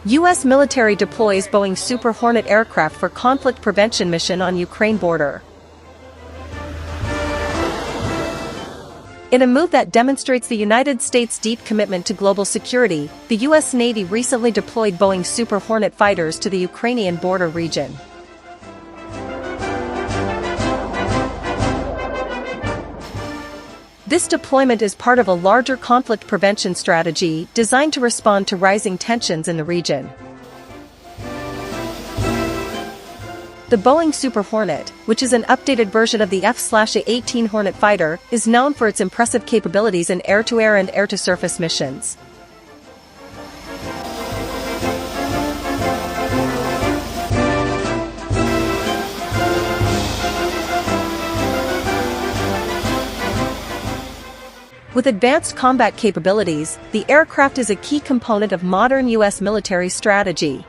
U.S. military deploys Boeing Super Hornet aircraft for conflict prevention mission on Ukraine border. In a move that demonstrates the United States' deep commitment to global security, the U.S. Navy recently deployed Boeing Super Hornet fighters to the Ukrainian border region. This deployment is part of a larger conflict prevention strategy designed to respond to rising tensions in the region. The Boeing Super Hornet, which is an updated version of the F/A-18 Hornet fighter, is known for its impressive capabilities in air-to-air and air-to-surface missions. With advanced combat capabilities, the aircraft is a key component of modern U.S. military strategy.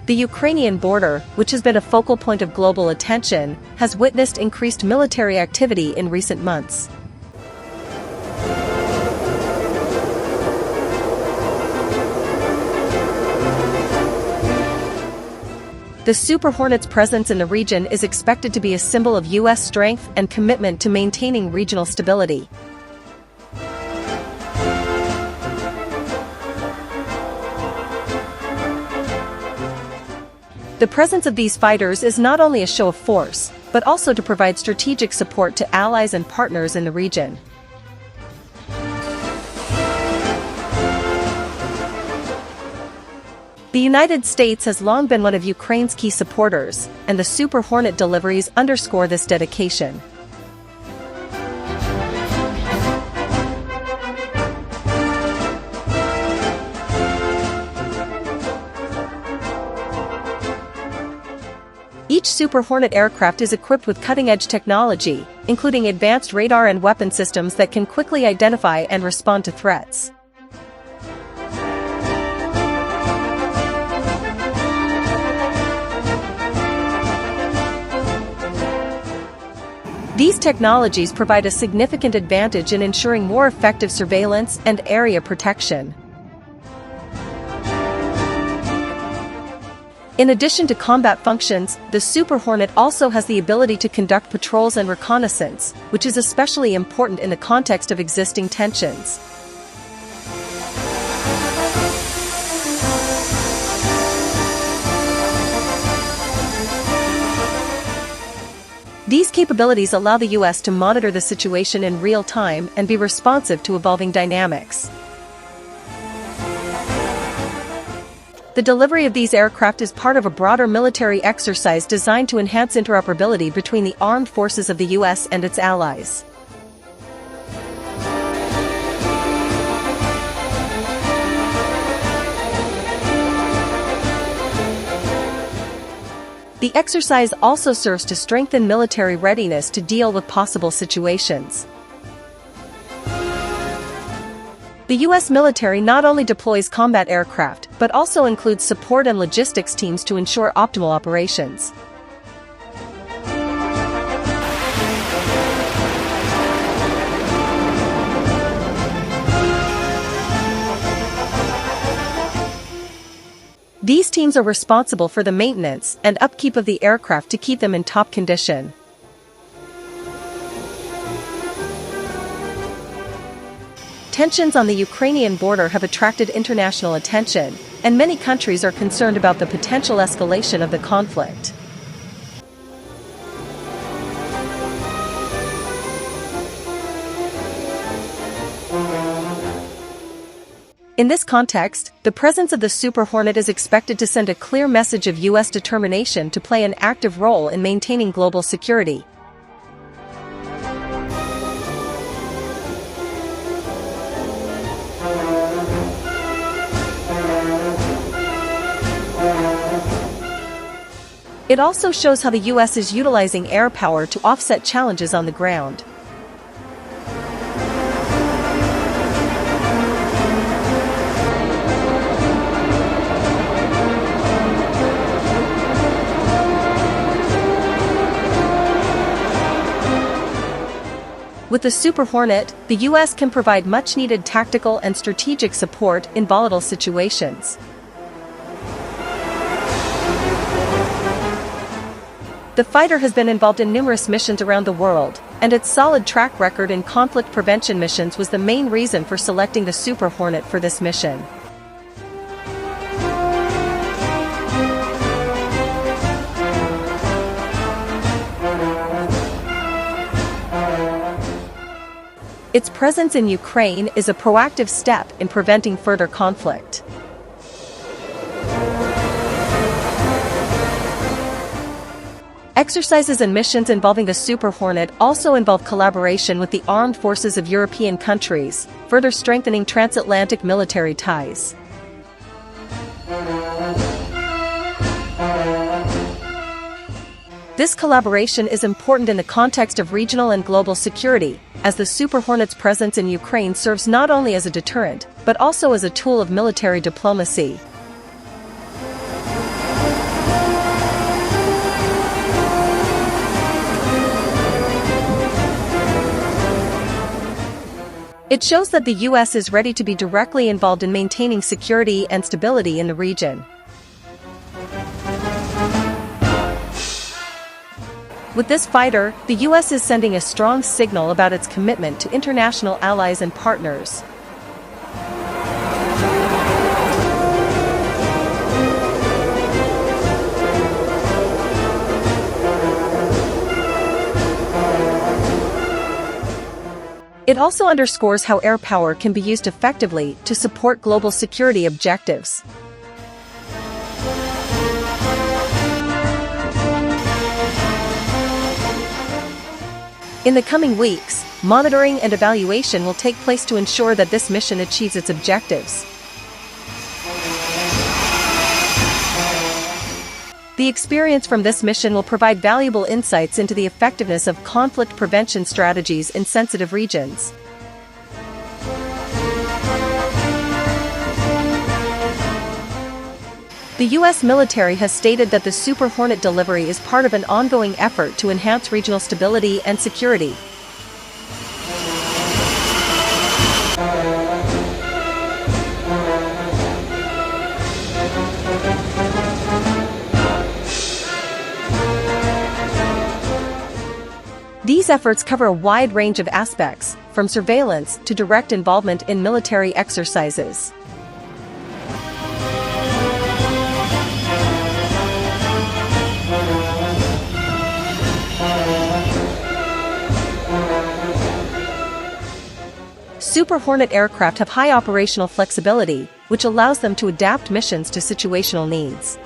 The Ukrainian border, which has been a focal point of global attention, has witnessed increased military activity in recent months. The Super Hornet's presence in the region is expected to be a symbol of U.S. strength and commitment to maintaining regional stability. The presence of these fighters is not only a show of force, but also to provide strategic support to allies and partners in the region. The United States has long been one of Ukraine's key supporters, and the Super Hornet deliveries underscore this dedication. Each Super Hornet aircraft is equipped with cutting-edge technology, including advanced radar and weapon systems that can quickly identify and respond to threats. These technologies provide a significant advantage in ensuring more effective surveillance and area protection. In addition to combat functions, the Super Hornet also has the ability to conduct patrols and reconnaissance, which is especially important in the context of existing tensions. These capabilities allow the U.S. to monitor the situation in real time and be responsive to evolving dynamics. The delivery of these aircraft is part of a broader military exercise designed to enhance interoperability between the armed forces of the U.S. and its allies. The exercise also serves to strengthen military readiness to deal with possible situations. The U.S. military not only deploys combat aircraft, but also includes support and logistics teams to ensure optimal operations. These teams are responsible for the maintenance and upkeep of the aircraft to keep them in top condition. Tensions on the Ukrainian border have attracted international attention, and many countries are concerned about the potential escalation of the conflict. In this context, the presence of the Super Hornet is expected to send a clear message of U.S. determination to play an active role in maintaining global security. It also shows how the U.S. is utilizing air power to offset challenges on the ground. With the Super Hornet, the U.S. can provide much-needed tactical and strategic support in volatile situations. The fighter has been involved in numerous missions around the world, and its solid track record in conflict prevention missions was the main reason for selecting the Super Hornet for this mission. Its presence in Ukraine is a proactive step in preventing further conflict. Exercises and missions involving the Super Hornet also involve collaboration with the armed forces of European countries, further strengthening transatlantic military ties. This collaboration is important in the context of regional and global security, as the Super Hornet's presence in Ukraine serves not only as a deterrent, but also as a tool of military diplomacy. It shows that the U.S. is ready to be directly involved in maintaining security and stability in the region. With this fighter, the U.S. is sending a strong signal about its commitment to international allies and partners. It also underscores how air power can be used effectively to support global security objectives. In the coming weeks, monitoring and evaluation will take place to ensure that this mission achieves its objectives. The experience from this mission will provide valuable insights into the effectiveness of conflict prevention strategies in sensitive regions. The U.S. military has stated that the Super Hornet delivery is part of an ongoing effort to enhance regional stability and security. These efforts cover a wide range of aspects, from surveillance to direct involvement in military exercises. Super Hornet aircraft have high operational flexibility, which allows them to adapt missions to situational needs.